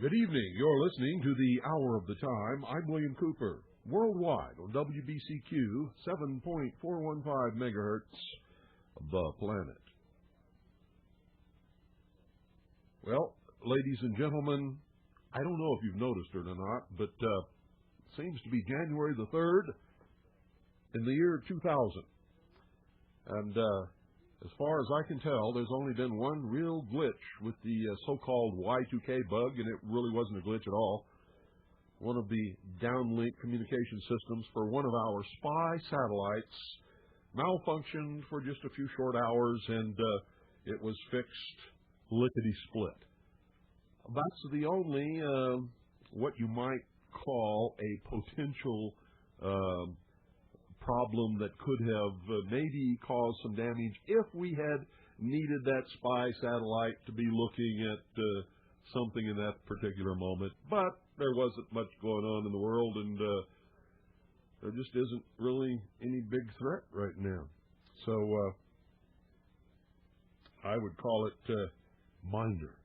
Good evening. You're listening to the Hour of the Time. I'm William Cooper. Worldwide on WBCQ 7.415 megahertz, the planet. Well, ladies and gentlemen, I don't know if you've noticed it or not, but it seems to be January the 3rd in the year 2000. And as far as I can tell, there's only been one real glitch with the so-called Y2K bug, and it really wasn't a glitch at all. One of the downlink communication systems for one of our spy satellites malfunctioned for just a few short hours, and it was fixed lickety-split. That's the only what you might call a potential problem that could have maybe caused some damage if we had needed that spy satellite to be looking at something in that particular moment. But there wasn't much going on in the world, and there just isn't really any big threat right now. So I would call it minor.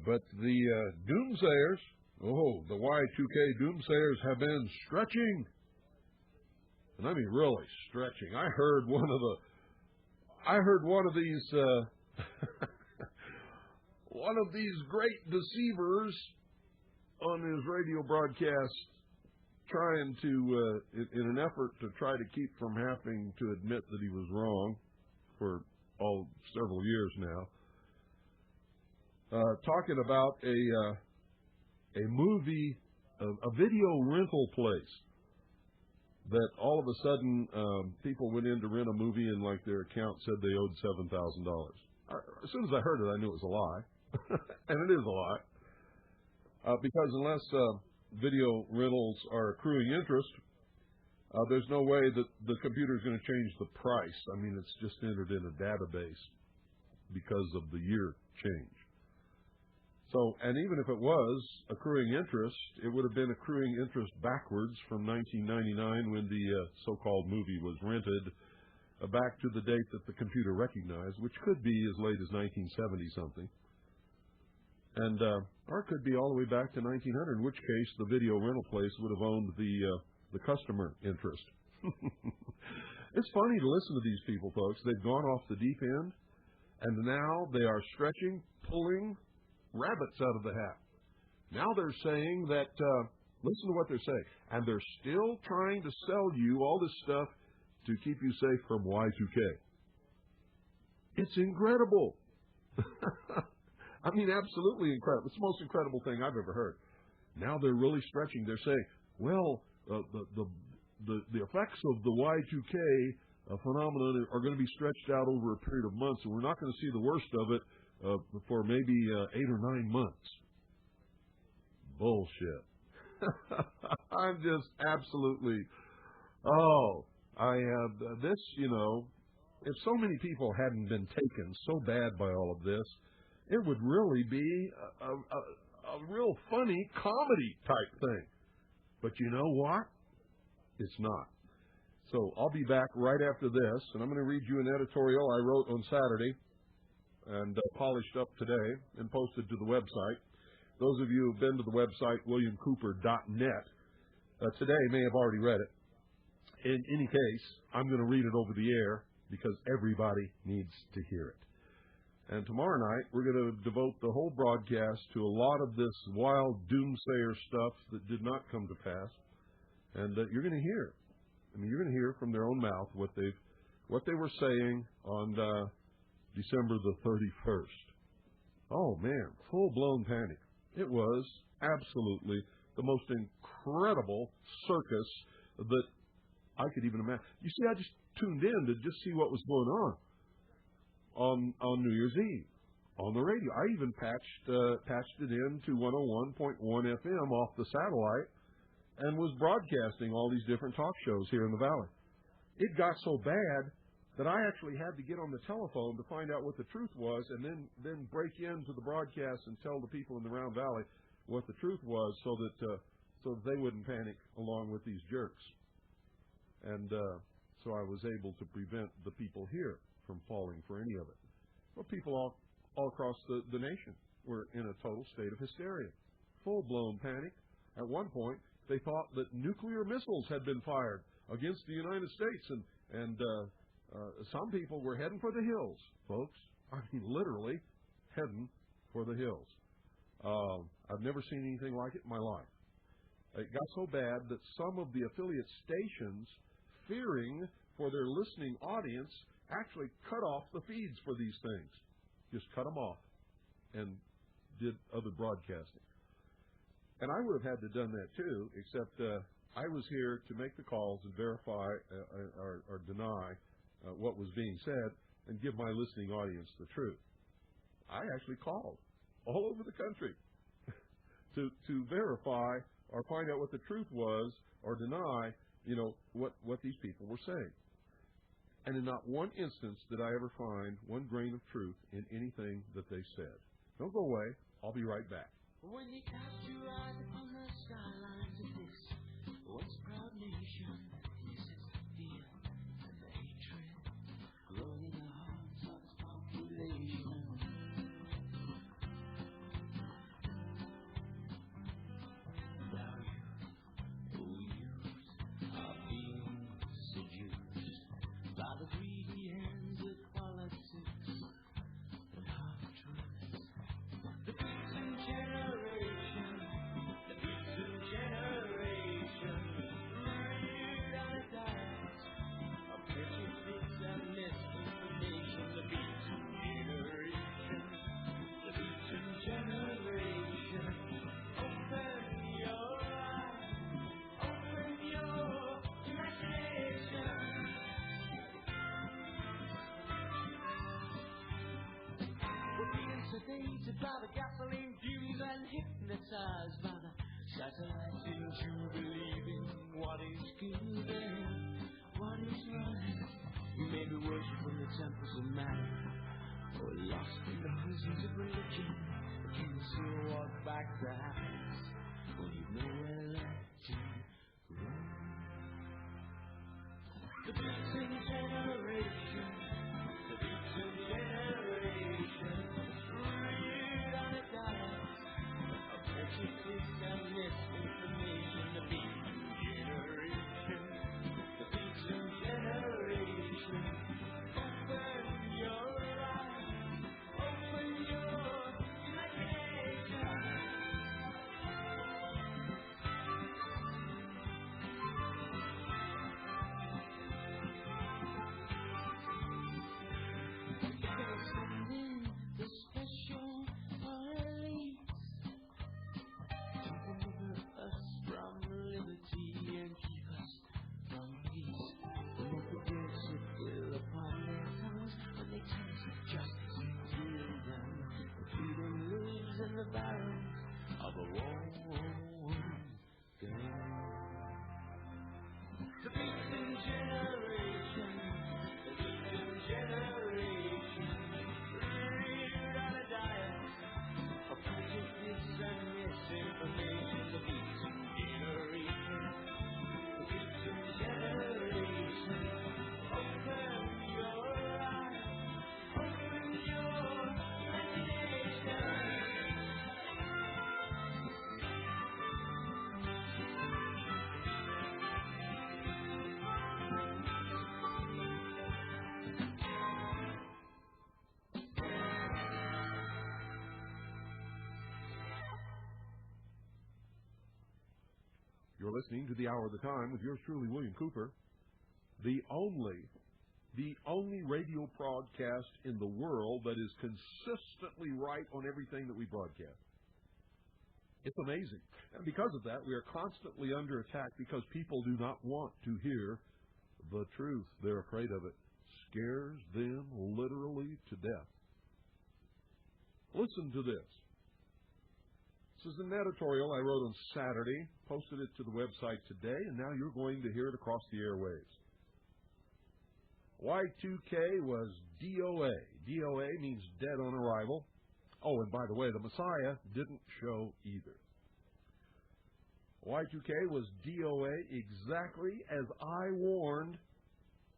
But the doomsayers, the Y2K doomsayers have been stretching. And I mean really stretching. I heard one of these one of these great deceivers on his radio broadcast trying to in an effort to try to keep from having to admit that he was wrong for several years now, talking about a movie, a video rental place that all of a sudden people went in to rent a movie and like their account said they owed $7,000. As soon as I heard it, I knew it was a lie. And it is a lie. Because unless video rentals are accruing interest, there's no way that the computer is going to change the price. I mean, it's just entered in a database because of the year change. So, and even if it was accruing interest, it would have been accruing interest backwards from 1999 when the so-called movie was rented back to the date that the computer recognized, which could be as late as 1970-something. And, or it could be all the way back to 1900, in which case the video rental place would have owned the customer interest. It's funny to listen to these people, folks. They've gone off the deep end, and now they are stretching, pulling rabbits out of the hat. Now they're saying that, listen to what they're saying, and they're still trying to sell you all this stuff to keep you safe from Y2K. It's incredible. I mean, absolutely incredible. It's the most incredible thing I've ever heard. Now they're really stretching. They're saying, well, the effects of the Y2K phenomenon are going to be stretched out over a period of months, and we're not going to see the worst of it for maybe 8 or 9 months. Bullshit. I'm just absolutely, I have this, if so many people hadn't been taken so bad by all of this, it would really be a real funny comedy type thing. But you know what? It's not. So I'll be back right after this, and I'm going to read you an editorial I wrote on Saturday and polished up today and posted to the website. Those of you who've been to the website, williamcooper.net, today may have already read it. In any case, I'm going to read it over the air because everybody needs to hear it. And tomorrow night, we're going to devote the whole broadcast to a lot of this wild doomsayer stuff that did not come to pass. And you're going to hear. I mean, you're going to hear from their own mouth what they were saying on December the 31st. Oh, man, full-blown panic. It was absolutely the most incredible circus that I could even imagine. You see, I just tuned in to just see what was going on New Year's Eve on the radio. I even patched it in to 101.1 FM off the satellite and was broadcasting all these different talk shows here in the Valley. It got so bad that I actually had to get on the telephone to find out what the truth was and then break into the broadcast and tell the people in the Round Valley what the truth was so that they wouldn't panic along with these jerks. And so I was able to prevent the people here from falling for any of it. Well, people all across the nation were in a total state of hysteria, full-blown panic. At one point, they thought that nuclear missiles had been fired against the United States, and some people were heading for the hills, folks. I mean, literally heading for the hills. I've never seen anything like it in my life. It got so bad that some of the affiliate stations, fearing for their listening audience, actually cut off the feeds for these things. Just cut them off and did other broadcasting. And I would have had to done that too, except I was here to make the calls and verify or deny what was being said and give my listening audience the truth. I actually called all over the country to verify or find out what the truth was or deny, what these people were saying. And in not one instance did I ever find one grain of truth in anything that they said. Don't go away. I'll be right back. When you cast your eyes upon the skylines of this once proud nation, yes, it's the fear and the hatred growing in the hearts of its population. Now you, oh youth, are being seduced by the greedy hands of politics and half-truths. The beaten generation, reared on a diet of prejudice and misinformation. The beaten generation, open your eyes, open your imagination. We're being sedated by the gasoline fumes and hypnotized by the satellites into believing what is good and what is right. We may be worshipping the temples of matter or lost in the prisons of religion. But can you still walk back to happiness when you've nowhere left to go? The beaten generation, reared on a diet of prejudice and misinformation. The beaten generation, open your eyes, open your imagination. They're sending the special police to deliver us from liberty and keep us from peace. They make the guilt sit ill upon their tongues when they taste justice is really done. The freedom lives in the barrels of a war gun. The beaten generation, reared on a diet of prejudice and misinformation. The beaten generation, open your eyes, open your imagination. You're listening to The Hour of the Time with yours truly, William Cooper. The only radio broadcast in the world that is consistently right on everything that we broadcast. It's amazing. And because of that, we are constantly under attack because people do not want to hear the truth. They're afraid of it. Scares them literally to death. Listen to this. This is an editorial I wrote on Saturday, posted it to the website today, and now you're going to hear it across the airwaves. Y2K was DOA. DOA means dead on arrival. Oh, and by the way, the Messiah didn't show either. Y2K was DOA exactly as I warned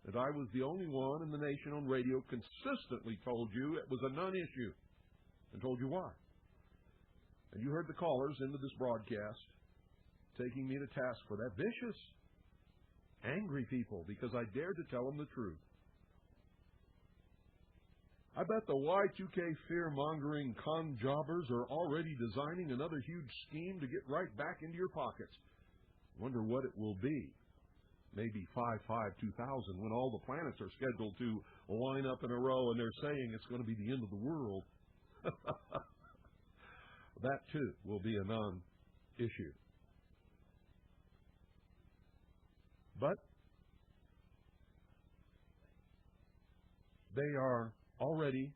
that I was the only one in the nation on radio consistently told you it was a non-issue, and told you why. And you heard the callers into this broadcast taking me to task for that. Vicious, angry people because I dared to tell them the truth. I bet the Y2K fear-mongering con jobbers are already designing another huge scheme to get right back into your pockets. Wonder what it will be. Maybe 5/5/2000, when all the planets are scheduled to line up in a row and they're saying it's going to be the end of the world. That, too, will be a non-issue. But they are already,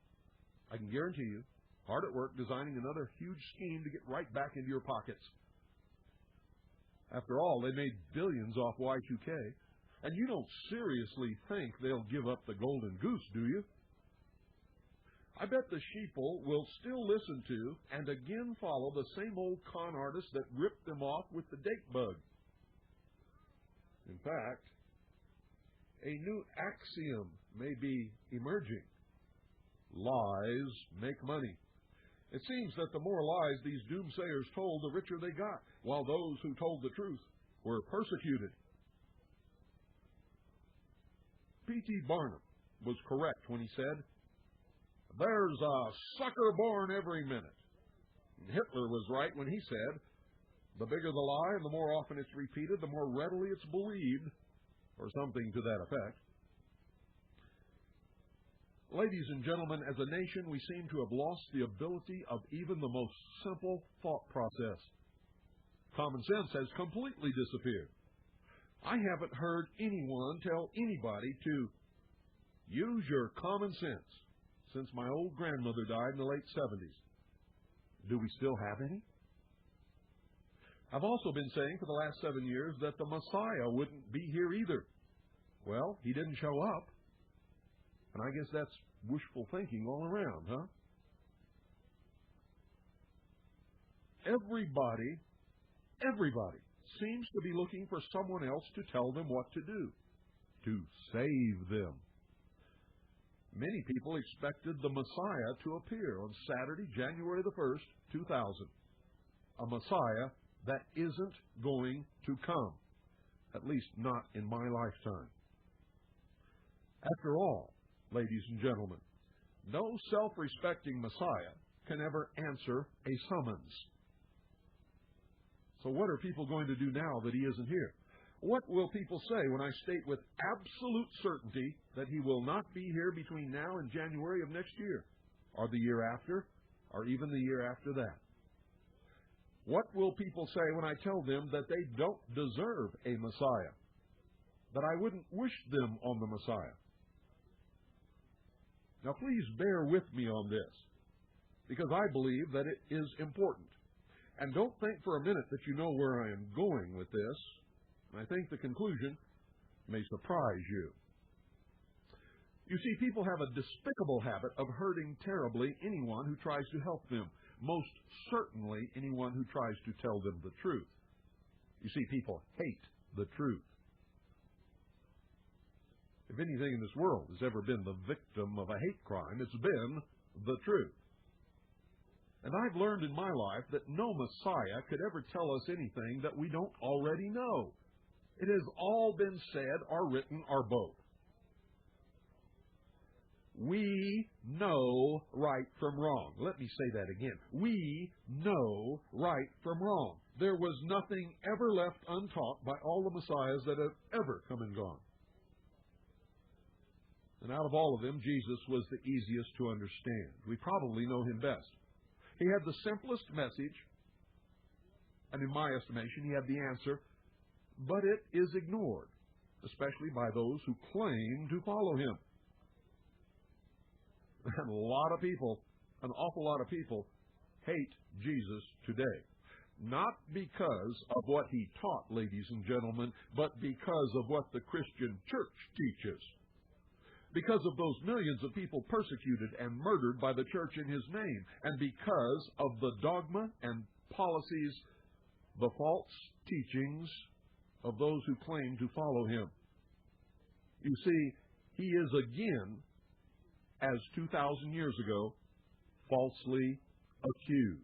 I can guarantee you, hard at work designing another huge scheme to get right back into your pockets. After all, they made billions off Y2K, and you don't seriously think they'll give up the golden goose, do you? I bet the sheeple will still listen to and again follow the same old con artists that ripped them off with the date bug. In fact, a new axiom may be emerging. Lies make money. It seems that the more lies these doomsayers told, the richer they got, while those who told the truth were persecuted. P.T. Barnum was correct when he said, "There's a sucker born every minute." And Hitler was right when he said, "The bigger the lie and the more often it's repeated, the more readily it's believed," or something to that effect. Ladies and gentlemen, as a nation, we seem to have lost the ability of even the most simple thought process. Common sense has completely disappeared. I haven't heard anyone tell anybody to use your common sense since my old grandmother died in the late 70s. Do we still have any? I've also been saying for the last 7 years that the Messiah wouldn't be here either. Well, he didn't show up. And I guess that's wishful thinking all around, huh? Everybody seems to be looking for someone else to tell them what to do, to save them. Many people expected the Messiah to appear on Saturday, January the 1st, 2000. A Messiah that isn't going to come, at least not in my lifetime. After all, ladies and gentlemen, no self-respecting Messiah can ever answer a summons. So what are people going to do now that he isn't here? What will people say when I state with absolute certainty that he will not be here between now and January of next year, or the year after, or even the year after that? What will people say when I tell them that they don't deserve a Messiah, that I wouldn't wish them on the Messiah? Now, please bear with me on this, because I believe that it is important. And don't think for a minute that you know where I am going with this. I think the conclusion may surprise you. You see, people have a despicable habit of hurting terribly anyone who tries to help them, most certainly anyone who tries to tell them the truth. You see, people hate the truth. If anything in this world has ever been the victim of a hate crime, it's been the truth. And I've learned in my life that no Messiah could ever tell us anything that we don't already know. It has all been said or written or both. We know right from wrong. Let me say that again. We know right from wrong. There was nothing ever left untaught by all the Messiahs that have ever come and gone. And out of all of them, Jesus was the easiest to understand. We probably know him best. He had the simplest message, and in my estimation, he had the answer, but it is ignored, especially by those who claim to follow him. And a lot of people, an awful lot of people, hate Jesus today. Not because of what he taught, ladies and gentlemen, but because of what the Christian church teaches. Because of those millions of people persecuted and murdered by the church in his name, and because of the dogma and policies, the false teachings of those who claim to follow him. You see, he is again, as 2,000 years ago, falsely accused.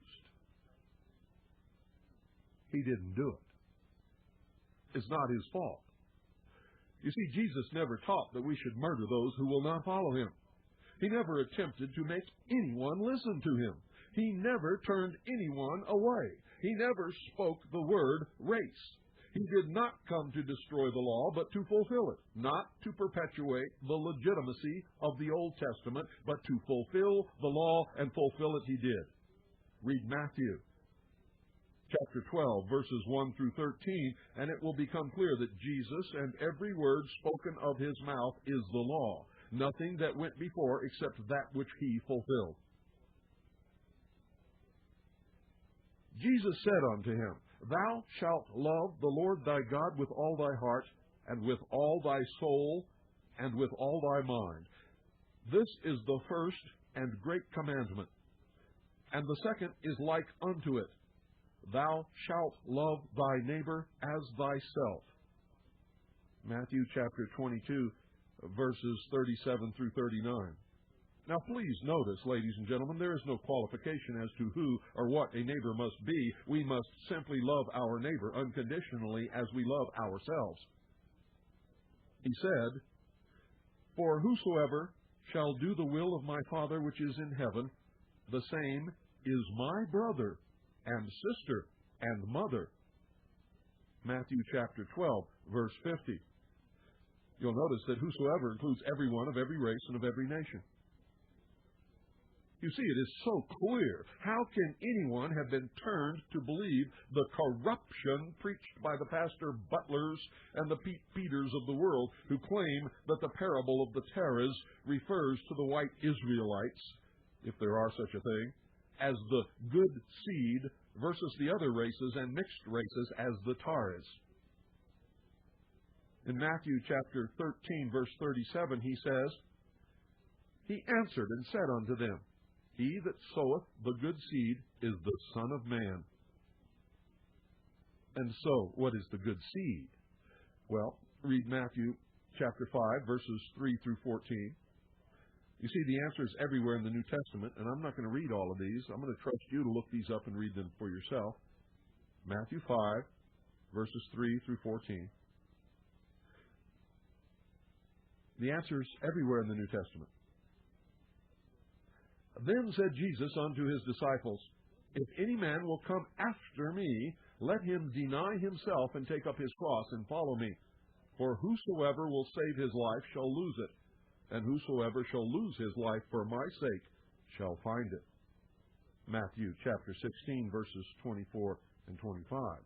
he didn't do it. It's not his fault. You see, Jesus never taught that we should murder those who will not follow him. He never attempted to make anyone listen to him. He never turned anyone away. He never spoke the word race. He did not come to destroy the law, but to fulfill it, not to perpetuate the legitimacy of the Old Testament, but to fulfill the law, and fulfill it he did. Read Matthew chapter 12, verses 1 through 13, and it will become clear that Jesus and every word spoken of his mouth is the law, nothing that went before except that which he fulfilled. Jesus said unto him, Thou shalt love the Lord thy God with all thy heart, and with all thy soul, and with all thy mind. This is the first and great commandment. And the second is like unto it, Thou shalt love thy neighbor as thyself. Matthew chapter 22, verses 37 through 39. Now please notice, ladies and gentlemen, there is no qualification as to who or what a neighbor must be. We must simply love our neighbor unconditionally as we love ourselves. He said, For whosoever shall do the will of my Father which is in heaven, the same is my brother and sister and mother. Matthew chapter 12, verse 50. You'll notice that whosoever includes everyone of every race and of every nation. You see, it is so clear. How can anyone have been turned to believe the corruption preached by the Pastor Butlers and the Pete Peters of the world, who claim that the parable of the tares refers to the white Israelites, if there are such a thing, as the good seed versus the other races and mixed races as the tares? In Matthew chapter 13, verse 37, he says, He answered and said unto them, He that soweth the good seed is the Son of Man. And so, what is the good seed? Well, read Matthew chapter 5, verses 3 through 14. You see, the answer is everywhere in the New Testament, and I'm not going to read all of these. I'm going to trust you to look these up and read them for yourself. Matthew 5, verses 3 through 14. The answer is everywhere in the New Testament. Then said Jesus unto his disciples, If any man will come after me, let him deny himself and take up his cross and follow me. For whosoever will save his life shall lose it, and whosoever shall lose his life for my sake shall find it. Matthew chapter 16, verses 24 and 25.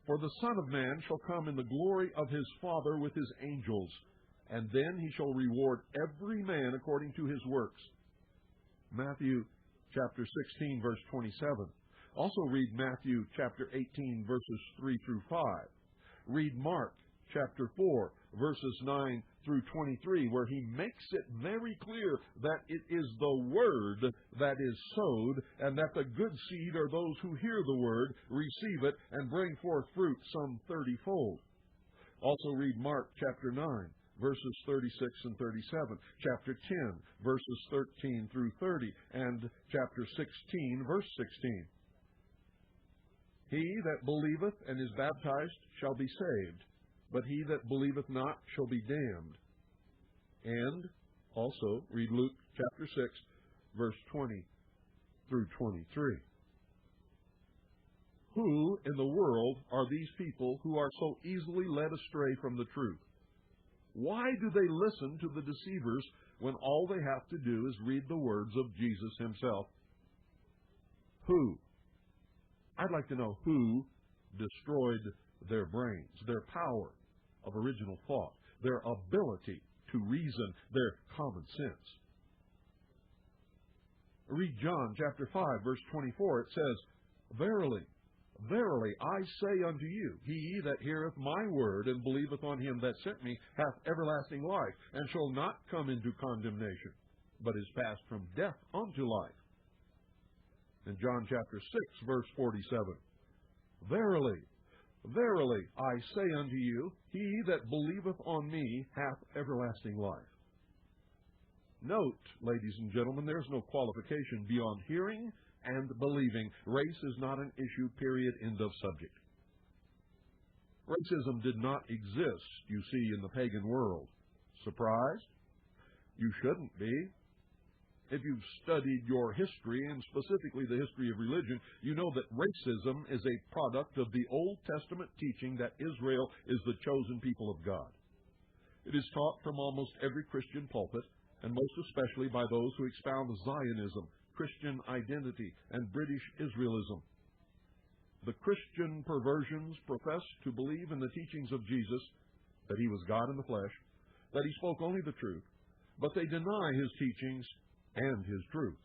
For the Son of Man shall come in the glory of his Father with his angels, and then he shall reward every man according to his works. Matthew chapter 16, verse 27. Also read Matthew chapter 18, verses 3 through 5. Read Mark chapter 4, verses 9 through 23, where he makes it very clear that it is the word that is sowed, and that the good seed are those who hear the word, receive it, and bring forth fruit some 30-fold. Also read Mark chapter 9, verses 36 and 37, chapter 10, verses 13 through 30, and chapter 16, verse 16. He that believeth and is baptized shall be saved, but he that believeth not shall be damned. And also read Luke chapter 6, verse 20 through 23. Who in the world are these people who are so easily led astray from the truth? Why do they listen to the deceivers when all they have to do is read the words of Jesus himself? Who? I'd like to know who destroyed their brains, their power of original thought, their ability to reason, their common sense. Read John chapter 5, verse 24. It says, Verily, verily, I say unto you, he that heareth my word and believeth on him that sent me hath everlasting life, and shall not come into condemnation, but is passed from death unto life. In John chapter 6, verse 47, Verily, verily, I say unto you, he that believeth on me hath everlasting life. Note, ladies and gentlemen, there's no qualification beyond hearing and believing. Race is not an issue, period, end of subject. Racism did not exist, you see, in the pagan world. Surprised? You shouldn't be. If you've studied your history, and specifically the history of religion, you know that racism is a product of the Old Testament teaching that Israel is the chosen people of God. It is taught from almost every Christian pulpit, and most especially by those who expound Zionism, Christian identity, and British Israelism. The Christian perversions profess to believe in the teachings of Jesus, that he was God in the flesh, that he spoke only the truth, but they deny his teachings and his truth,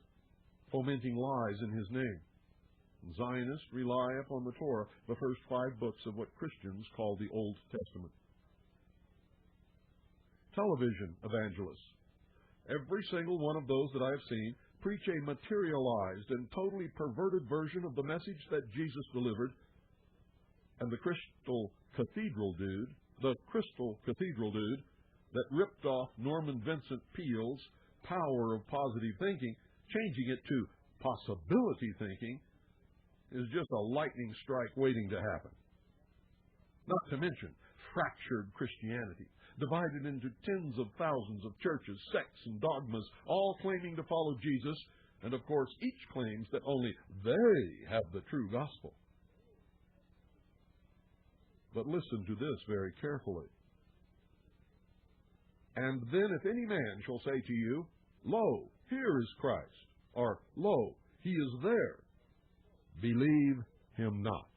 fomenting lies in his name. Zionists rely upon the Torah, the first 5 books of what Christians call the Old Testament. Television evangelists, every single one of those that I have seen, preach a materialized and totally perverted version of the message that Jesus delivered, and the Crystal Cathedral dude that ripped off Norman Vincent Peale's Power of Positive Thinking, changing it to possibility thinking, is just a lightning strike waiting to happen. Not to mention fractured Christianity, divided into tens of thousands of churches, sects, and dogmas, all claiming to follow Jesus, and of course each claims that only they have the true gospel. But listen to this very carefully. And then if any man shall say to you, Lo, here is Christ, or Lo, he is there, believe him not.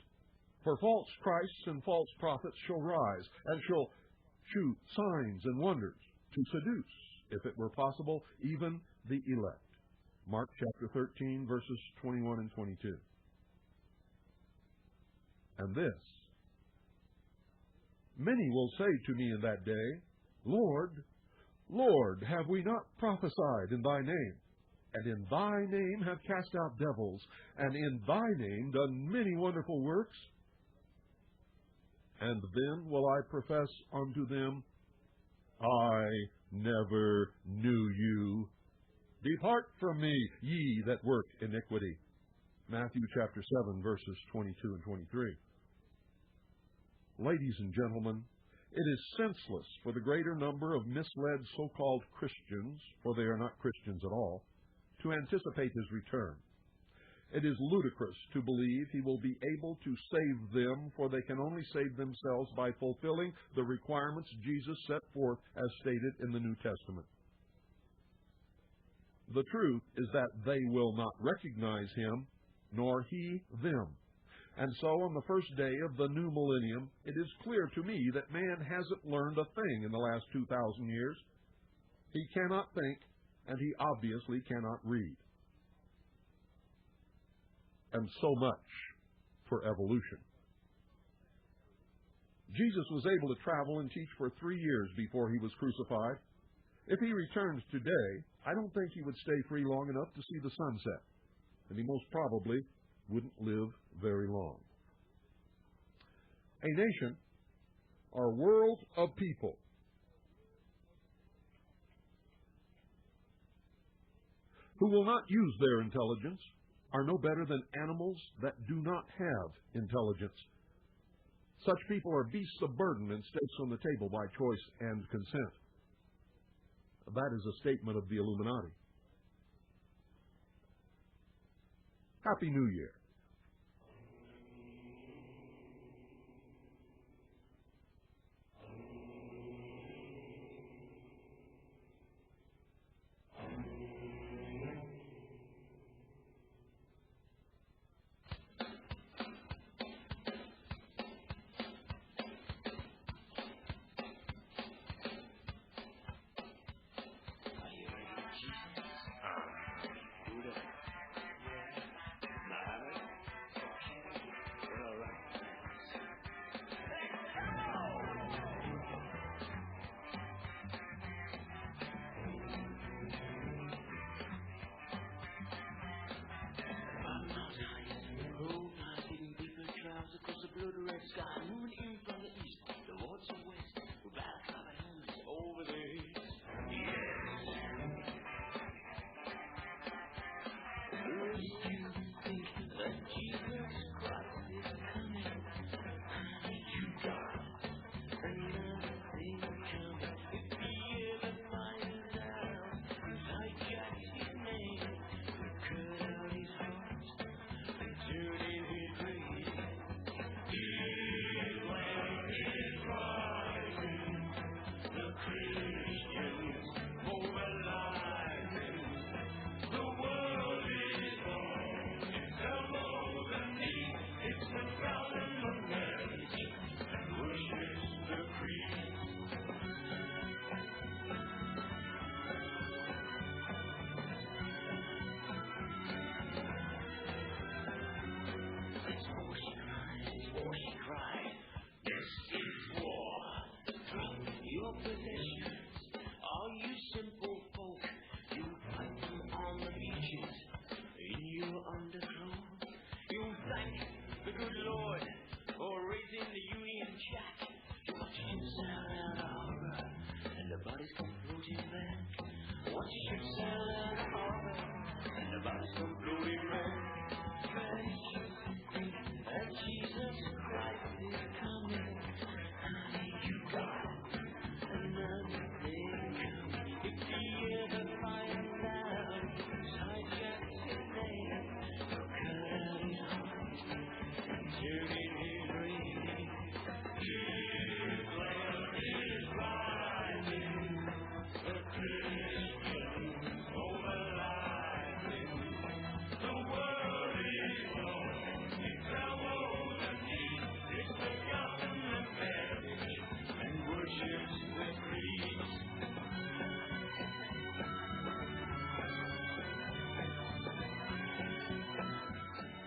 For false Christs and false prophets shall rise, and shall shew signs and wonders, to seduce, if it were possible, even the elect. Mark chapter 13, verses 21 and 22. And this, many will say to me in that day, Lord, Lord, have we not prophesied in thy name, and in thy name have cast out devils, and in thy name done many wonderful works? And then will I profess unto them, I never knew you. Depart from me, ye that work iniquity. Matthew chapter 7, verses 22 and 23. Ladies and gentlemen, it is senseless for the greater number of misled so-called Christians, for they are not Christians at all, to anticipate his return. It is ludicrous to believe he will be able to save them, for they can only save themselves by fulfilling the requirements Jesus set forth as stated in the New Testament. The truth is that they will not recognize him, nor he them. And so on the first day of the new millennium, it is clear to me that man hasn't learned a thing in the last 2,000 years. He cannot think, and he obviously cannot read. And so much for evolution. Jesus was able to travel and teach for 3 years before he was crucified. If he returned today, I don't think he would stay free long enough to see the sunset, and he most probably wouldn't live very long. A nation or world of people who will not use their intelligence are no better than animals that do not have intelligence. Such people are beasts of burden and stakes on the table by choice and consent. That is a statement of the Illuminati. Happy New Year.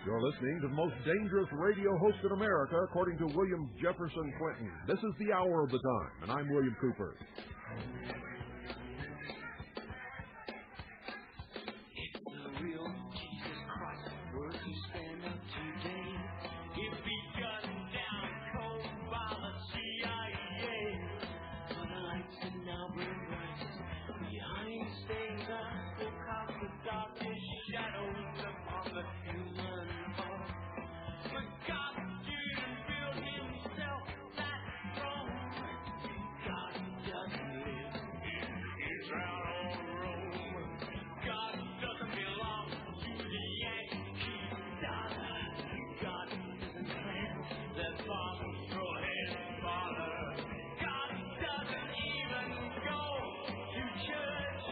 You're listening to the most dangerous radio host in America, according to William Jefferson Clinton. This is the Hour of the Time, and I'm William Cooper. It's the real Jesus Christ worth you stand up today. If he gunned down cold by the CIA, but the lights are now burn bright behind stains after cast the darkest shadows upon the human heart. But God didn't build himself that strong. God doesn't live in Israel or Rome. God doesn't belong to the Yankee dollar. God doesn't plan that father throw his father. God doesn't even go to church.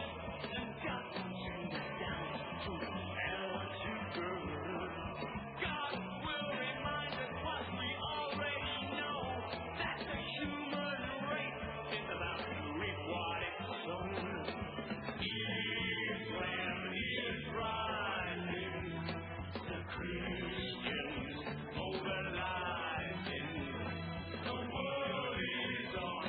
And God doesn't send us down to hell to burn. God will remind us what we already know, that the human race is about to reap what it's sown. Islam is rising, the Christians mobilizing. The world is on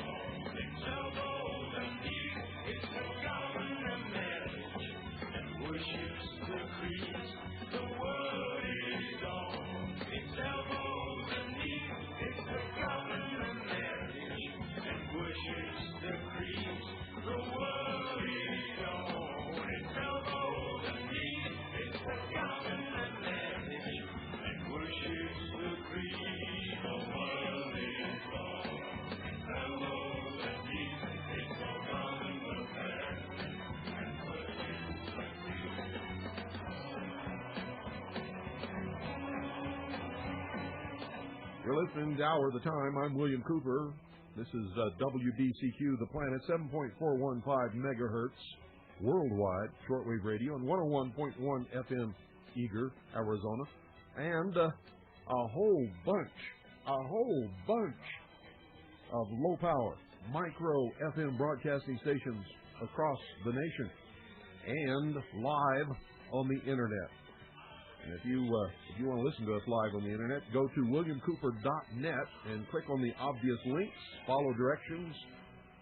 its elbows and knees. It's the government message that worships the creeds. The world is on its elbows and knees. It's the government message that worships the creeds. The world is on its elbows and knees. It's the government message that worships the creed. The world is on its elbows and knees. It's the government message that worships the creed. You're listening to Hour of the Time. I'm William Cooper. This is WBCQ, The Planet, 7.415 megahertz worldwide shortwave radio, and 101.1 FM Eager, Arizona, and a whole bunch of low-power micro FM broadcasting stations across the nation, and live on the Internet. And if you want to listen to us live on the Internet, go to williamcooper.net and click on the obvious links, follow directions,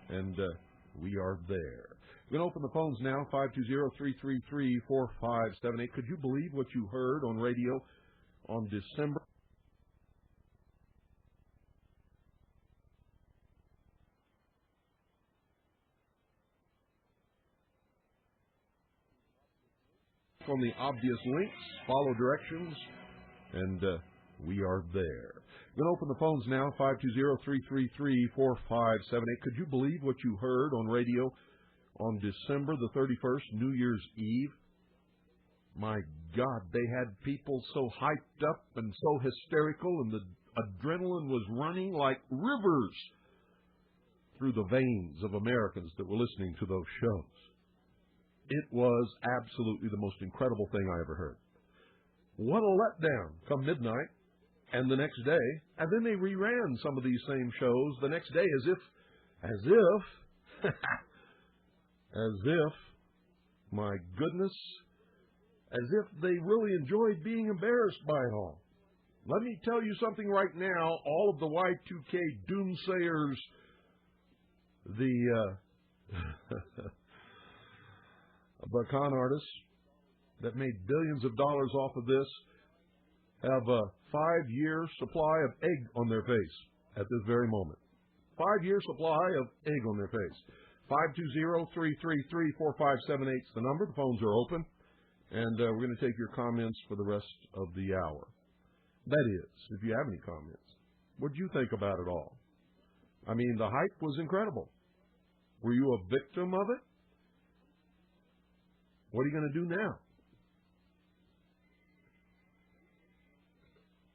and we are there. We're going to open the phones now, 520-333-4578. Could you believe what you heard on radio on December? On the obvious links, follow directions, and we are there. We're going to open the phones now, 520-333-4578. Could you believe what you heard on radio on December the 31st, New Year's Eve? My God, they had people so hyped up and so hysterical, and the adrenaline was running like rivers through the veins of Americans that were listening to those shows. It was absolutely the most incredible thing I ever heard. What a letdown come midnight and the next day, and then they reran some of these same shows the next day as if, my goodness, as if they really enjoyed being embarrassed by it all. Let me tell you something right now, all of the Y2K doomsayers, the con artists that made billions of dollars off of this have a 5-year supply of egg on their face at this very moment. 5-year supply of egg on their face. 520-333-4578 is the number. The phones are open, and we're going to take your comments for the rest of the hour. That is, if you have any comments. What did you think about it all? I mean, the hype was incredible. Were you a victim of it? What are you going to do now?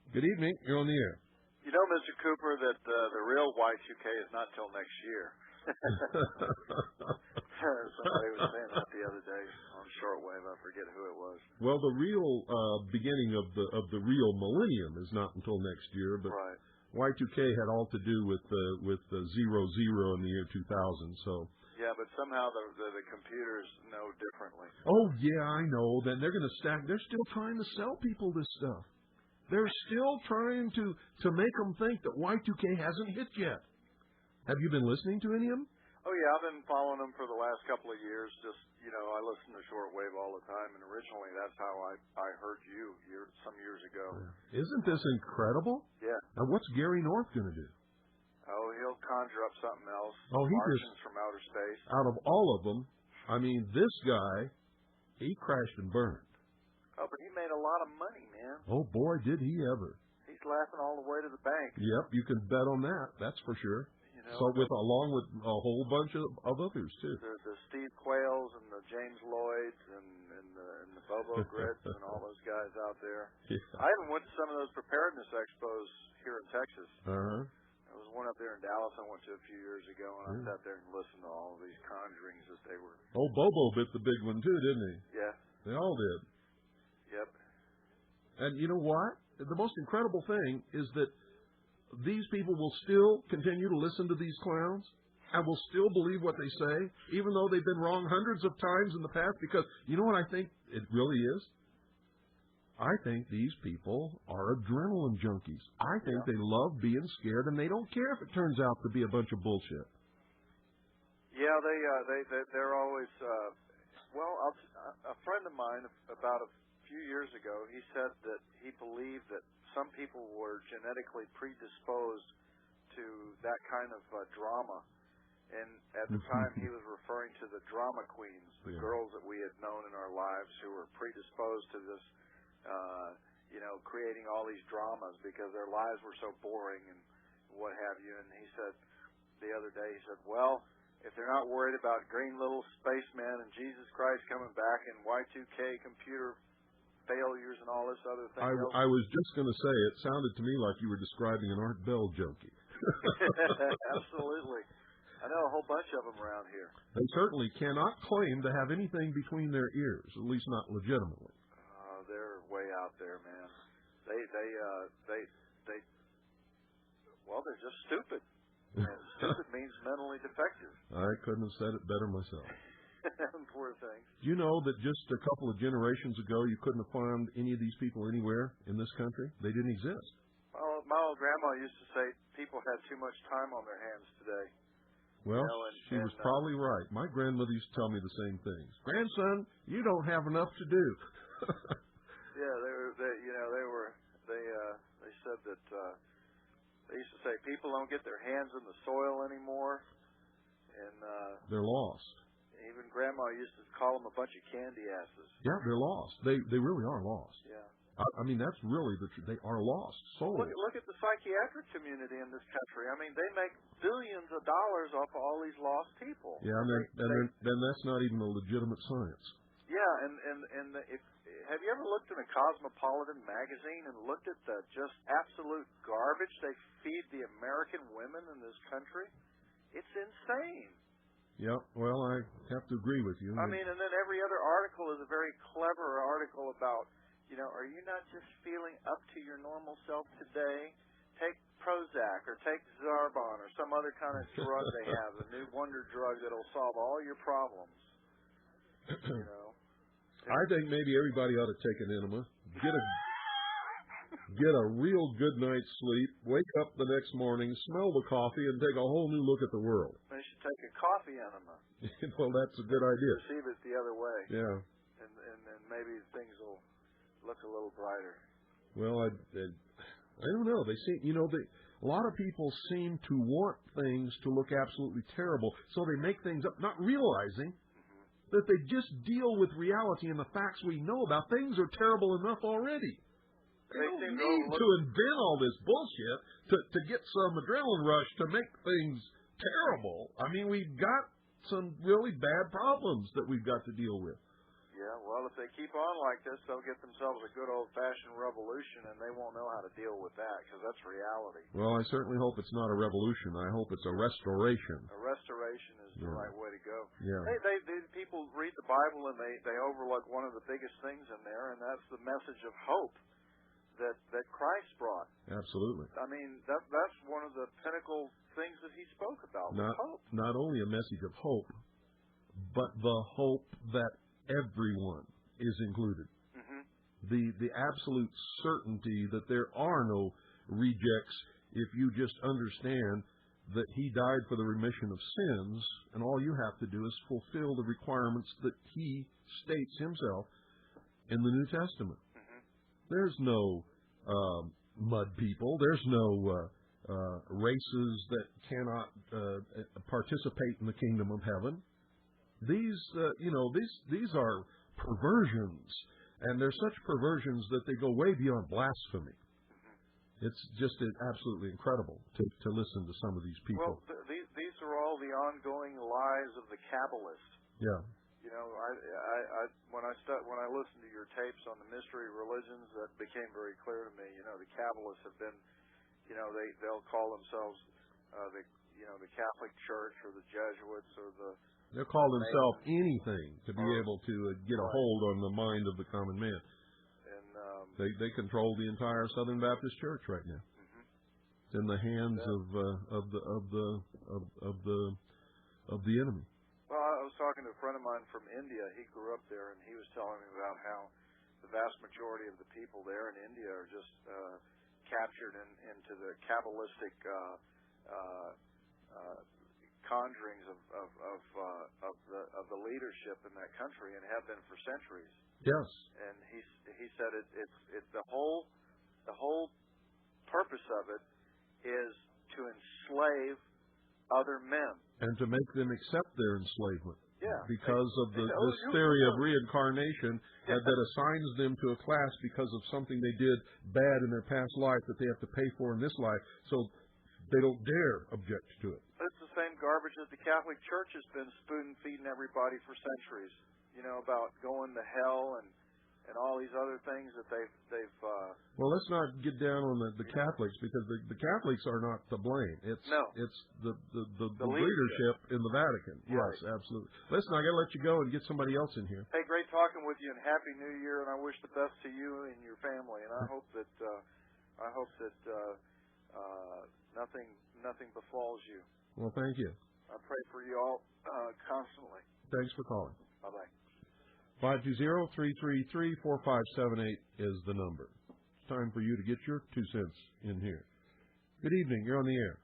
Good evening. You're on the air. You know, Mr. Cooper, that the real Y2K is not till next year. Somebody was saying that the other day on shortwave. I forget who it was. Well, the real beginning of the real millennium is not until next year, but right. Y2K had all to do with the 00 in the year 2000. So. Yeah, but somehow the computers know differently. Oh yeah, I know. Then they're going to stack. They're still trying to sell people this stuff. They're still trying to make them think that Y2K hasn't hit yet. Have you been listening to any of them? Oh, yeah, I've been following them for the last couple of years. Just, I listen to shortwave all the time, and originally that's how I heard you some years ago. Isn't this incredible? Yeah. Now, what's Gary North going to do? Oh, he'll conjure up something else. Oh, Martians from outer space. Out of all of them, I mean, this guy, he crashed and burned. Oh, but he made a lot of money, man. Oh, boy, did he ever. He's laughing all the way to the bank. Yep, you can bet on that. That's for sure. Along with a whole bunch of others, too. The Steve Quayles and the James Lloyds and the Bobo Grits and all those guys out there. Yeah. I even went to some of those preparedness expos here in Texas. Uh-huh. There was one up there in Dallas I went to a few years ago, and I sat there and listened to all of these conjurings that they were. Oh, Bobo bit the big one, too, didn't he? Yeah. They all did. Yep. And you know what? The most incredible thing is that these people will still continue to listen to these clowns and will still believe what they say, even though they've been wrong hundreds of times in the past, because you know what I think it really is? I think these people are adrenaline junkies. I think they love being scared, and they don't care if it turns out to be a bunch of bullshit. Yeah, they're always, a friend of mine about a few years ago, he said that he believed that some people were genetically predisposed to that kind of drama. And at the time, he was referring to the drama queens, the girls that we had known in our lives who were predisposed to this, creating all these dramas because their lives were so boring and what have you. And he said the other day, he said, well, if they're not worried about green little spacemen and Jesus Christ coming back and Y2K computer failures and all this other thing. I was just going to say, it sounded to me like you were describing an Art Bell junkie. Absolutely. I know a whole bunch of them around here. They certainly cannot claim to have anything between their ears, at least not legitimately. They're way out there, man. They're just stupid. And stupid means mentally defective. I couldn't have said it better myself. Poor thing. Do you know that just a couple of generations ago you couldn't have found any of these people anywhere in this country? They didn't exist. Well, my old grandma used to say people had too much time on their hands today. Well, she was probably right. My grandmother used to tell me the same things. Grandson, you don't have enough to do. Yeah, they said that they used to say people don't get their hands in the soil anymore, and they're lost. Even Grandma used to call them a bunch of candy asses. Yeah, they're lost. They really are lost. Yeah. I mean, that's really the truth. They are lost souls. Look at the psychiatric community in this country. I mean, they make billions of dollars off of all these lost people. Yeah, and then that's not even a legitimate science. Yeah, and have you ever looked in a Cosmopolitan magazine and looked at the just absolute garbage they feed the American women in this country? It's insane. Yeah, well, I have to agree with you. I mean, and then every other article is a very clever article about, are you not just feeling up to your normal self today? Take Prozac or take Zarbon or some other kind of drug they have, the new wonder drug that'll solve all your problems. I think maybe everybody ought to take an enema, get a real good night's sleep, wake up the next morning, smell the coffee, and take a whole new look at the world. They should take a coffee enema. Well, that's a good idea. Receive it the other way. Yeah. And maybe things will look a little brighter. Well, I don't know. They seem, a lot of people seem to want things to look absolutely terrible, so they make things up, not realizing that they just deal with reality and the facts we know about. Things are terrible enough already. They don't need to invent all this bullshit to get some adrenaline rush to make things terrible. I mean, we've got some really bad problems that we've got to deal with. Yeah, well, if they keep on like this, they'll get themselves a good old-fashioned revolution, and they won't know how to deal with that, because that's reality. Well, I certainly hope it's not a revolution. I hope it's a restoration. A restoration is the right way to go. Yeah. People read the Bible, and they overlook one of the biggest things in there, and that's the message of hope that Christ brought. Absolutely. I mean, that's one of the pinnacle things that he spoke about, hope. Not only a message of hope, but the hope that everyone is included. Mm-hmm. the absolute certainty that there are no rejects if you just understand that he died for the remission of sins, and all you have to do is fulfill the requirements that he states himself in the New Testament. There's no mud people. There's no races that cannot participate in the kingdom of heaven. These are perversions, and they're such perversions that they go way beyond blasphemy. It's just absolutely incredible to listen to some of these people. Well, these are all the ongoing lies of the Kabbalists. Yeah. You know, when I listened to your tapes on the mystery religions, that became very clear to me. You know, the Kabbalists have been, you know, they'll call themselves the Catholic Church or the Jesuits or the. They'll call themselves anything to be able to get a hold on the mind of the common man. They control the entire Southern Baptist Church right now. It's in the hands of the enemy. Well, I was talking to a friend of mine from India. He grew up there, and he was telling me about how the vast majority of the people there in India are just captured into the Kabbalistic conjurings of the leadership in that country, and have been for centuries. Yes. And he said it's the whole purpose of it is to enslave other men and to make them accept their enslavement. Yeah. Because of this theory of reincarnation that assigns them to a class because of something they did bad in their past life that they have to pay for in this life, so they don't dare object to it. It's the same garbage that the Catholic Church has been spoon-feeding everybody for centuries. You know, about going to hell and all these other things that they've. Well, let's not get down on the Catholics, because the Catholics are not to blame. It's the leadership in the Vatican. Yes, right. Absolutely. Listen, I got to let you go and get somebody else in here. Hey, great talking with you, and Happy New Year, and I wish the best to you and your family, and I hope that nothing befalls you. Well, thank you. I pray for you all constantly. Thanks for calling. Bye-bye. 520-333-4578 is the number. It's time for you to get your 2 cents in here. Good evening. You're on the air.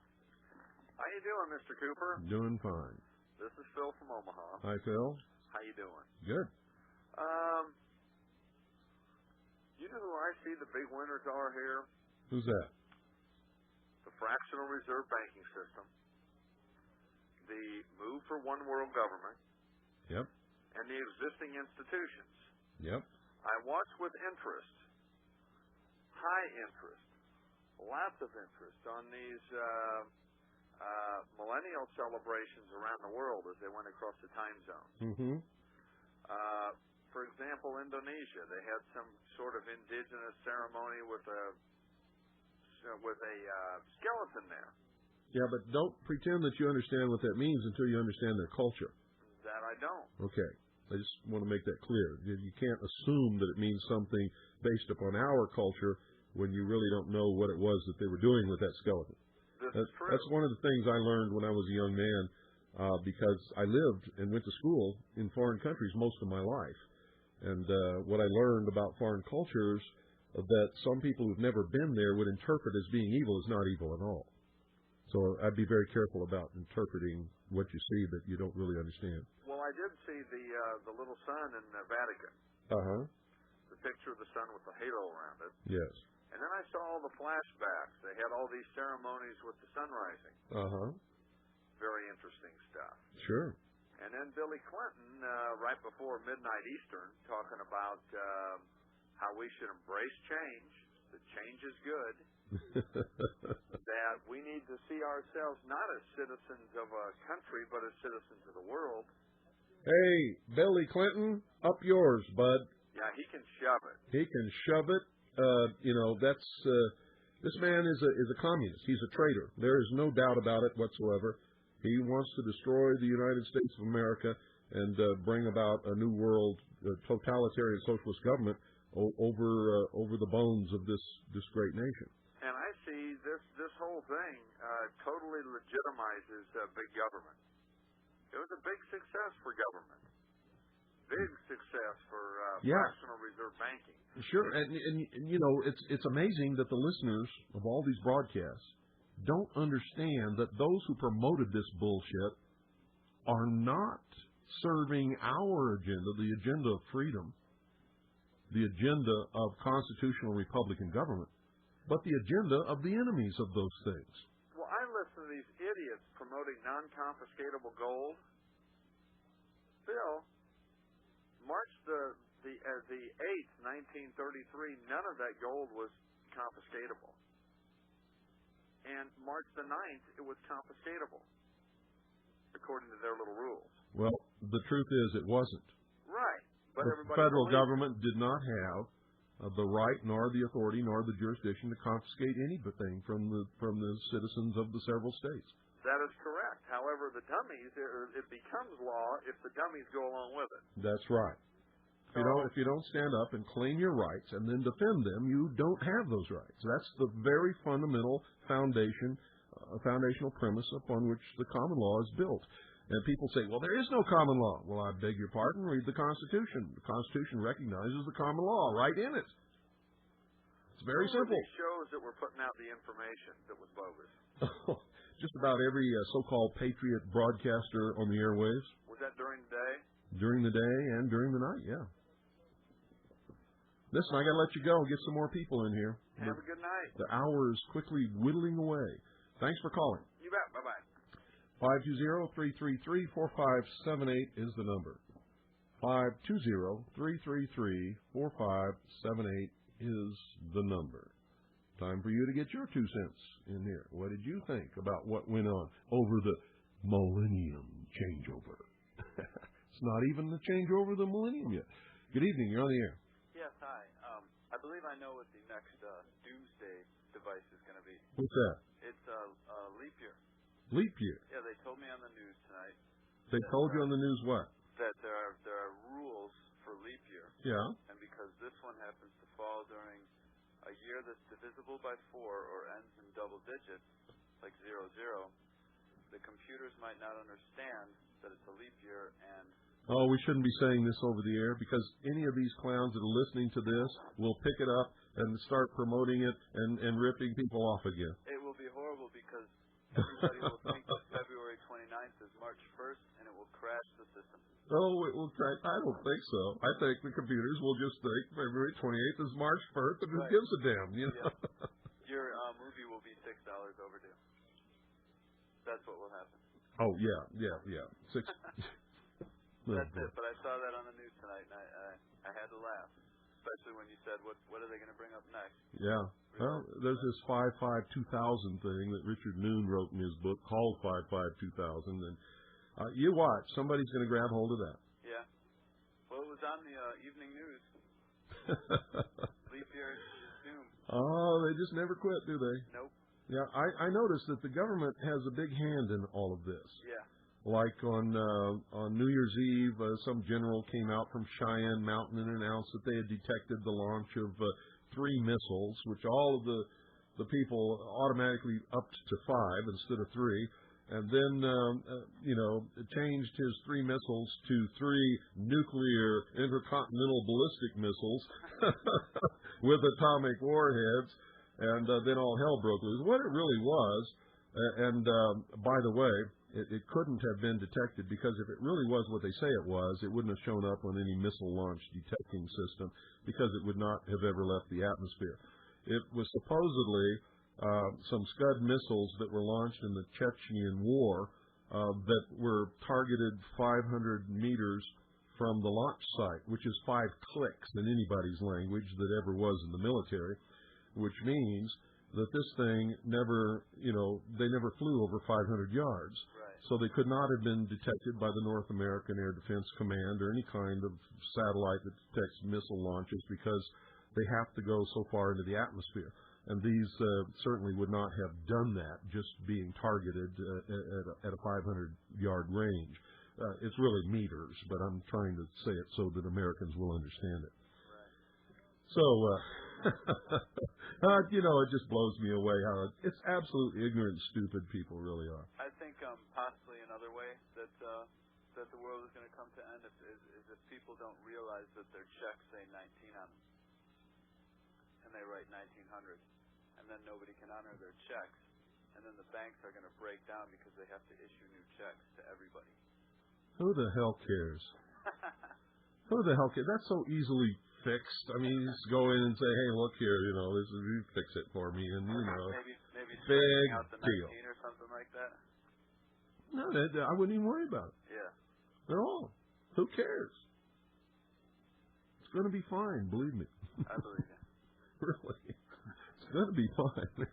How you doing, Mr. Cooper? Doing fine. This is Phil from Omaha. Hi, Phil. How you doing? Good. You know who I see the big winners are here? Who's that? The fractional reserve banking system, the move for one world government, yep, and the existing institutions. Yep. I watch with interest, high interest, lots of interest on these millennial celebrations around the world as they went across the time zones. Mm-hmm. For example, Indonesia, they had some sort of indigenous ceremony with a skeleton there. Yeah, but don't pretend that you understand what that means until you understand their culture. That I don't. Okay. I just want to make that clear. You can't assume that it means something based upon our culture when you really don't know what it was that they were doing with that skeleton. This is true. That's one of the things I learned when I was a young man, because I lived and went to school in foreign countries most of my life. And what I learned about foreign cultures, that some people who've never been there would interpret as being evil is not evil at all. So I'd be very careful about interpreting what you see that you don't really understand. Well, I did see the little sun in the Vatican. Uh-huh. The picture of the sun with the halo around it. Yes. And then I saw all the flashbacks. They had all these ceremonies with the sun rising. Uh-huh. Very interesting stuff. Sure. And then Billy Clinton, right before midnight Eastern, talking about how we should embrace change, that change is good, that we need to see ourselves not as citizens of a country, but as citizens of the world. Hey, Billy Clinton, up yours, bud. Yeah, he can shove it. He can shove it. That's this man is a communist. He's a traitor. There is no doubt about it whatsoever. He wants to destroy the United States of America and bring about a new world totalitarian socialist government over the bones of this great nation. And I see this whole thing totally legitimizes big government. It was a big success for government. Big success for fractional reserve banking. Sure, and you know, it's amazing that the listeners of all these broadcasts don't understand that those who promoted this bullshit are not serving our agenda, the agenda of freedom, the agenda of constitutional Republican government, but the agenda of the enemies of those things. Well, I listen to these idiots promoting non-confiscatable gold. Bill, March the 8th, 1933, none of that gold was confiscatable. And March the 9th, it was confiscatable, according to their little rules. Well, the truth is it wasn't. Right. But the federal government did not have the right, nor the authority, nor the jurisdiction to confiscate anything from the citizens of the several states. That is correct. However, the dummies, it becomes law if the dummies go along with it. That's right. If you don't stand up and claim your rights and then defend them, you don't have those rights. That's the very fundamental foundational premise upon which the common law is built. And people say, well, there is no common law. Well, I beg your pardon, read the Constitution. The Constitution recognizes the common law right in it. It's very simple. These shows that were putting out the information that was bogus. Just about every so-called patriot broadcaster on the airwaves. Was that during the day? During the day and during the night, yeah. Listen, I got to let you go. Get some more people in here. Have a good night. The hour is quickly whittling away. Thanks for calling. You bet. Bye-bye. 520-333-4578 is the number. 520-333-4578 is the number. Time for you to get your 2 cents in here. What did you think about what went on over the millennium changeover? It's not even the changeover of the millennium yet. Good evening. You're on the air. Yes, hi. I believe I know what the next doomsday device is going to be. What's that? It's leap year. Leap year? Yeah, they told me on the news tonight. They told you on the news what? That there are rules for leap year. Yeah. And because this one happens to fall during a year that's divisible by 4 or ends in double digits, like 00, the computers might not understand that it's a leap year and... Oh, we shouldn't be saying this over the air because any of these clowns that are listening to this will pick it up and start promoting it and ripping people off again. It will be horrible because everybody will think that February 29th is March 1st and it will crash the system. Oh, it will crash. I don't think so. I think the computers will just think February 28th is March 1st and who gives a damn, you know? Yeah. Your movie will be $6 overdue. That's what will happen. Oh, yeah. Six. That's it, but I saw that on the news tonight, and I had to laugh, especially when you said, what are they going to bring up next? Yeah. Well, there's this 5-5-2000 thing that Richard Noon wrote in his book called 5-5-2000, and you watch. Somebody's going to grab hold of that. Yeah. Well, it was on the evening news. Leap year is doom. Oh, they just never quit, do they? Nope. Yeah, I noticed that the government has a big hand in all of this. Yeah. Like on New Year's Eve, some general came out from Cheyenne Mountain and announced that they had detected the launch of 3 missiles, which all of the people automatically upped to 5 instead of 3. And then, changed his 3 missiles to 3 nuclear intercontinental ballistic missiles with atomic warheads. And then all hell broke loose. What it really was, by the way, it couldn't have been detected because if it really was what they say it was, it wouldn't have shown up on any missile launch detecting system because it would not have ever left the atmosphere. It was supposedly some Scud missiles that were launched in the Chechen War that were targeted 500 meters from the launch site, which is 5 clicks in anybody's language that ever was in the military, which means that this thing never, they never flew over 500 yards. Right. So they could not have been detected by the North American Air Defense Command or any kind of satellite that detects missile launches because they have to go so far into the atmosphere. And these certainly would not have done that just being targeted at a 500-yard range. It's really meters, but I'm trying to say it so that Americans will understand it. Right. So, it just blows me away how it's absolutely ignorant and stupid people really are. I think possibly another way that the world is going to come to end is if people don't realize that their checks say 19 on them. they write 1900, and then nobody can honor their checks, and then the banks are going to break down because they have to issue new checks to everybody. Who the hell cares? Who the hell cares? That's so easily fixed. I mean, you just go in and say, "Hey, look here, you know, you fix it for me," and you know, maybe big out the 19 deal or something like that. No, I wouldn't even worry about it. Yeah. At all. Who cares? It's going to be fine, believe me. I believe you. Really, it's going to be fine.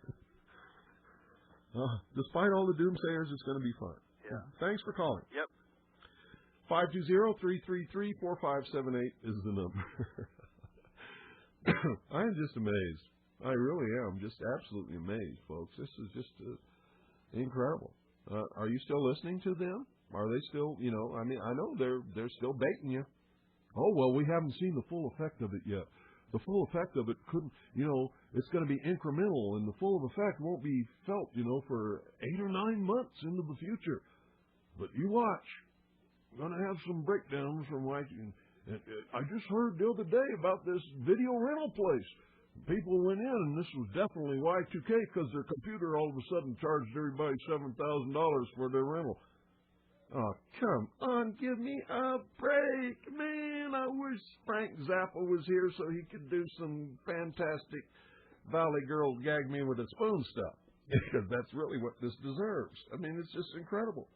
Despite all the doomsayers, it's going to be fine. Yeah. Thanks for calling. Yep. 520-333-4578 is the number. I am just amazed. I really am. Just absolutely amazed, folks. This is just incredible. Are you still listening to them? Are they still, you know, I mean, I know they're still baiting you. Oh, well, we haven't seen the full effect of it yet. The full effect of it couldn't, you know, it's going to be incremental, and the full effect won't be felt, you know, for 8 or 9 months into the future. But you watch. We're going to have some breakdowns from Y2K. I just heard the other day about this video rental place. People went in, and this was definitely Y2K because their computer all of a sudden charged everybody $7,000 for their rental. Oh, come on, give me a break, man. I wish Frank Zappa was here so he could do some fantastic Valley Girl gag me with a spoon stuff, because that's really what this deserves. I mean, it's just incredible.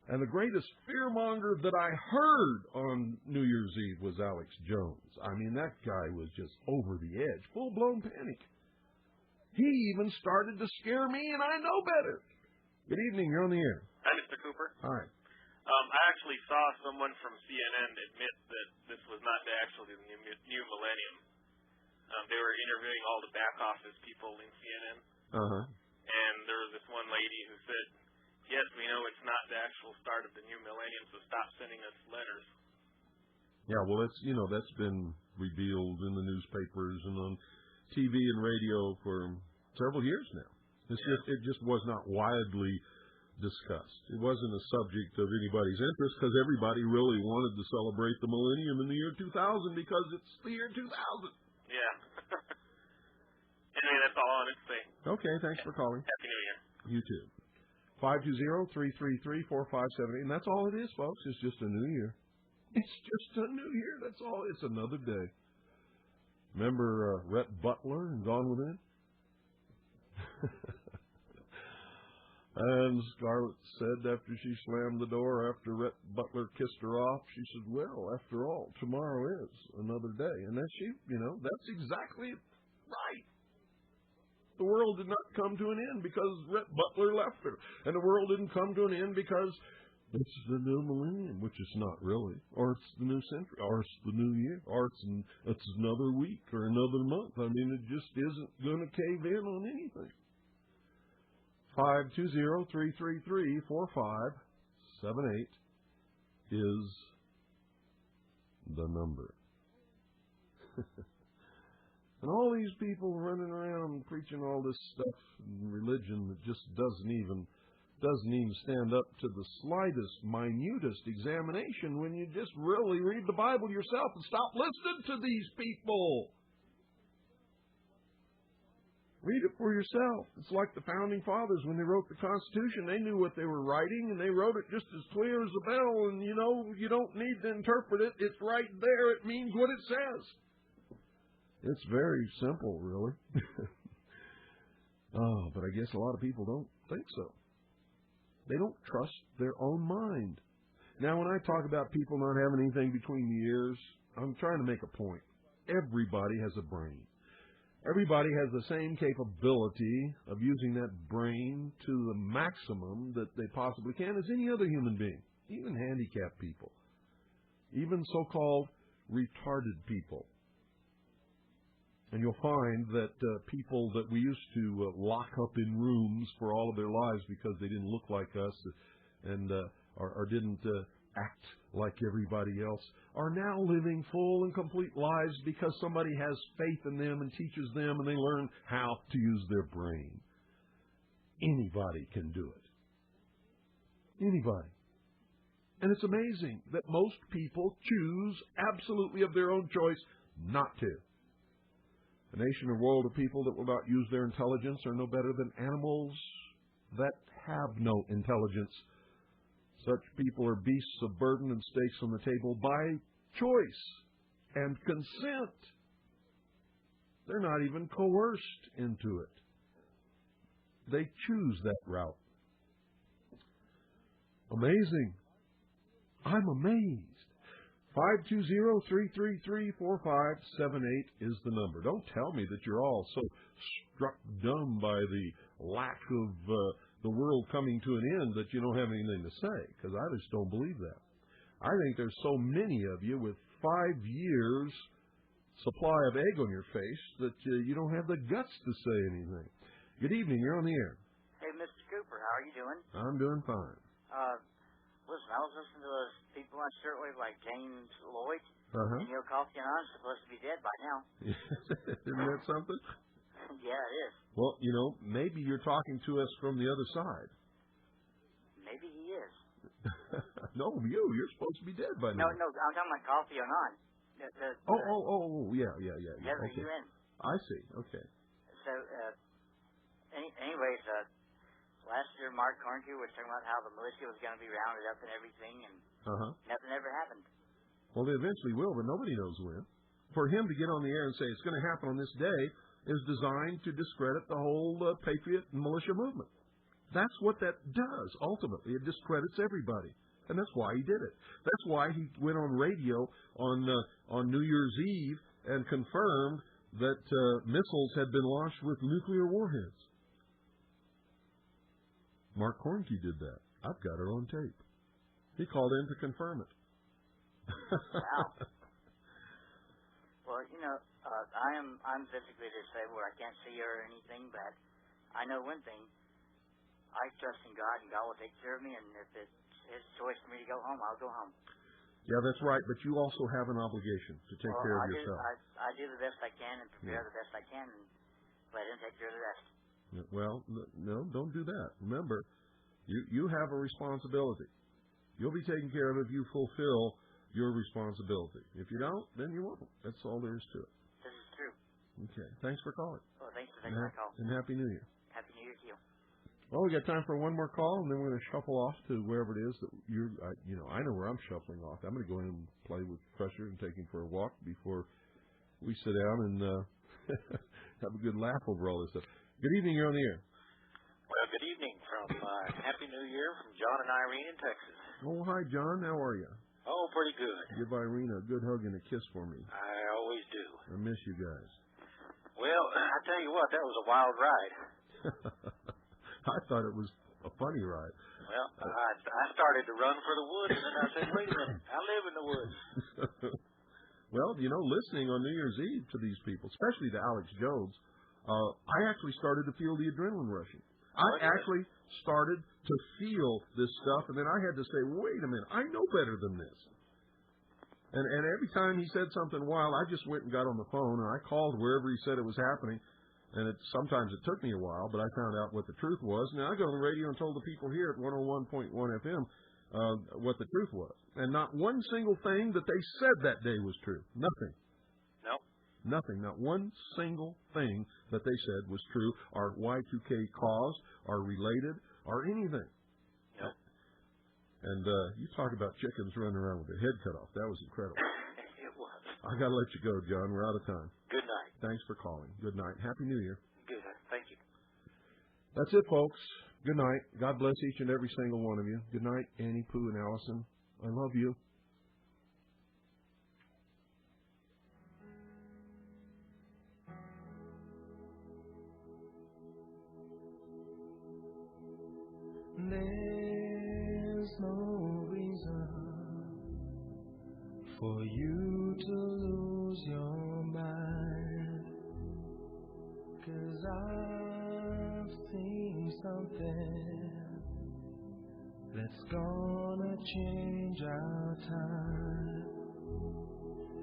And the greatest fearmonger that I heard on New Year's Eve was Alex Jones. I mean, that guy was just over the edge, full-blown panic. He even started to scare me, and I know better. Good evening. You're on the air. Hi, Mr. Cooper. Hi. I actually saw someone from CNN admit that this was not actually the new millennium. They were interviewing all the back office people in CNN. Uh-huh. And there was this one lady who said, "Yes, we know it's not the actual start of the new millennium, so stop sending us letters." Yeah, well, that's been revealed in the newspapers and on TV and radio for several years now. It just was not widely discussed. It wasn't a subject of anybody's interest because everybody really wanted to celebrate the millennium in the year 2000 because it's the year 2000. Yeah. Anyway, that's all I wanted to say. Okay, thanks for calling. Happy New Year. You too. 520-333-4578, and that's all it is, folks. It's just a new year. It's just a new year. That's all. It's another day. Remember Rhett Butler and Gone Within? And Scarlett said after she slammed the door, after Rhett Butler kissed her off, she said, "Well, after all, tomorrow is another day." And that's exactly right. The world did not come to an end because Rhett Butler left her. And the world didn't come to an end because it's the new millennium, which it's not really. Or it's the new century, or it's the new year, or it's another week or another month. I mean, it just isn't going to cave in on anything. 520-333-4578 is the number. And all these people running around preaching all this stuff and religion that just doesn't even stand up to the slightest, minutest examination when you just really read the Bible yourself and stop listening to these people. Read it for yourself. It's like the Founding Fathers when they wrote the Constitution. They knew what they were writing, and they wrote it just as clear as a bell, and you don't need to interpret it. It's right there. It means what it says. It's very simple, really. But I guess a lot of people don't think so. They don't trust their own mind. Now, when I talk about people not having anything between the ears, I'm trying to make a point. Everybody has a brain. Everybody has the same capability of using that brain to the maximum that they possibly can as any other human being, even handicapped people, even so-called retarded people. And you'll find that people that we used to lock up in rooms for all of their lives because they didn't look like us and or didn't act like everybody else are now living full and complete lives because somebody has faith in them and teaches them and they learn how to use their brain. Anybody can do it. Anybody. And it's amazing that most people choose absolutely of their own choice not to. A nation or world of people that will not use their intelligence are no better than animals that have no intelligence. Such people are beasts of burden and stakes on the table by choice and consent. They're not even coerced into it. They choose that route. Amazing. I'm amazed. 520-333-4578 is the number. Don't tell me that you're all so struck dumb by the lack of the world coming to an end that you don't have anything to say, because I just don't believe that. I think there's so many of you with 5 years supply of egg on your face that you don't have the guts to say anything. Good evening. You're on the air. Hey, Mr. Cooper, how are you doing? I'm doing fine. Listen, I was listening to those people on shirtwave like James Lloyd. Uh-huh. And Coffee and I'm supposed to be dead by now. Isn't that something? Yeah, it is. Well, you know, maybe you're talking to us from the other side. Maybe he is. No, you're supposed to be dead by now. No, I'm talking about Coffee and on. Yeah. Never Okay. you in. I see. Okay. So, anyways, last year Mark Cornke was talking about how the militia was going to be rounded up and everything, and nothing ever happened. Well, they eventually will, but nobody knows when. For him to get on the air and say it's going to happen on this day is designed to discredit the whole patriot and militia movement. That's what that does, ultimately. It discredits everybody. And that's why he did it. That's why he went on radio on New Year's Eve and confirmed that missiles had been launched with nuclear warheads. Mark Cornke did that. I've got it on tape. He called in to confirm it. Wow. Well, you know, I'm physically disabled. I can't see or anything, but I know one thing. I trust in God, and God will take care of me, and if it's His choice for me to go home, I'll go home. Yeah, that's right, but you also have an obligation to take care of yourself. I do the best I can and prepare the best I can, and let Him take care of the rest. Well, no, don't do that. Remember, you have a responsibility. You'll be taken care of if you fulfill your responsibility. If you don't, then you won't. That's all there is to it. This is true. Okay. Thanks for calling. Well, thanks for taking my call. And Happy New Year. Happy New Year to you. Well, we got time for one more call, and then we're going to shuffle off to wherever it is that you're. I know where I'm shuffling off. I'm going to go in and play with Crusher and take him for a walk before we sit down and have a good laugh over all this stuff. Good evening. You're on the air. Well, good evening from Happy New Year from John and Irene in Texas. Oh, hi, John. How are you? Oh, pretty good. Give Irene a good hug and a kiss for me. I always do. I miss you guys. Well, I tell you what, that was a wild ride. I thought it was a funny ride. Well, I started to run for the woods, and then I said, wait a minute, I live in the woods. Well, listening on New Year's Eve to these people, especially to Alex Jones, I actually started to feel the adrenaline rushing. I actually started to feel this stuff, and then I had to say, wait a minute, I know better than this. And every time he said something wild, I just went and got on the phone, and I called wherever he said it was happening. And sometimes it took me a while, but I found out what the truth was. Now, I got on the radio and told the people here at 101.1 FM what the truth was. And not one single thing that they said that day was true. Nothing. No. Nothing. Not one single thing that they said was true, or Y2K caused, or related, or anything. No. And you talk about chickens running around with their head cut off. That was incredible. It was. I got to let you go, John. We're out of time. Good night. Thanks for calling. Good night. Happy New Year. Good. Thank you. That's it, folks. Good night. God bless each and every single one of you. Good night, Annie, Pooh, and Allison. I love you. There's no reason for you to lose your mind, 'cause I've seen something that's gonna change our time.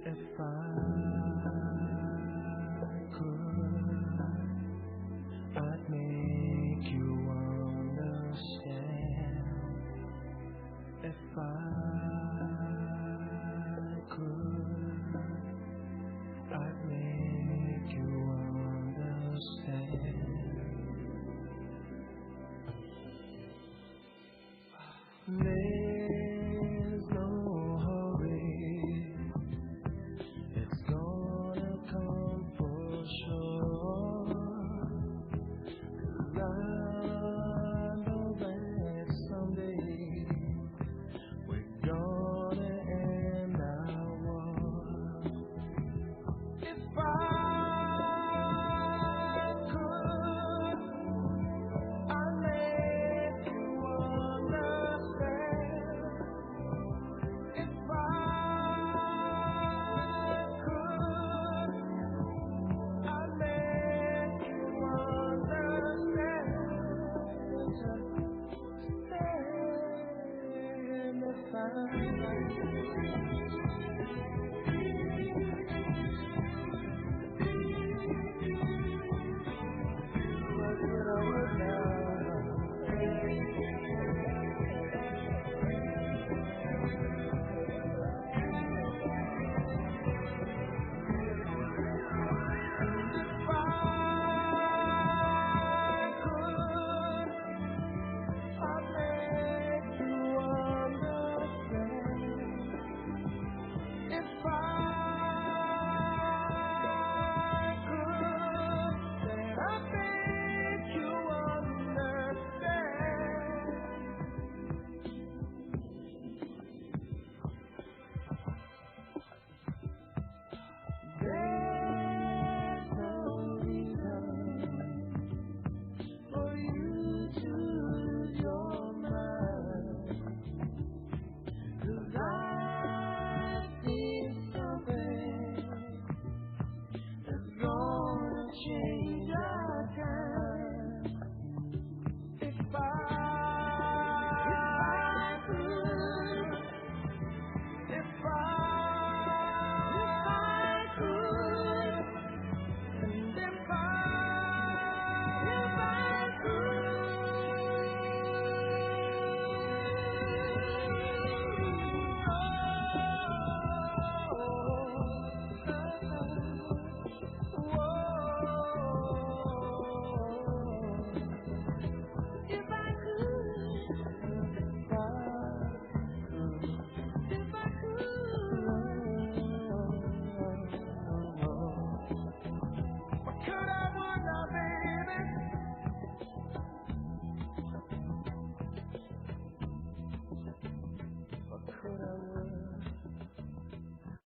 If I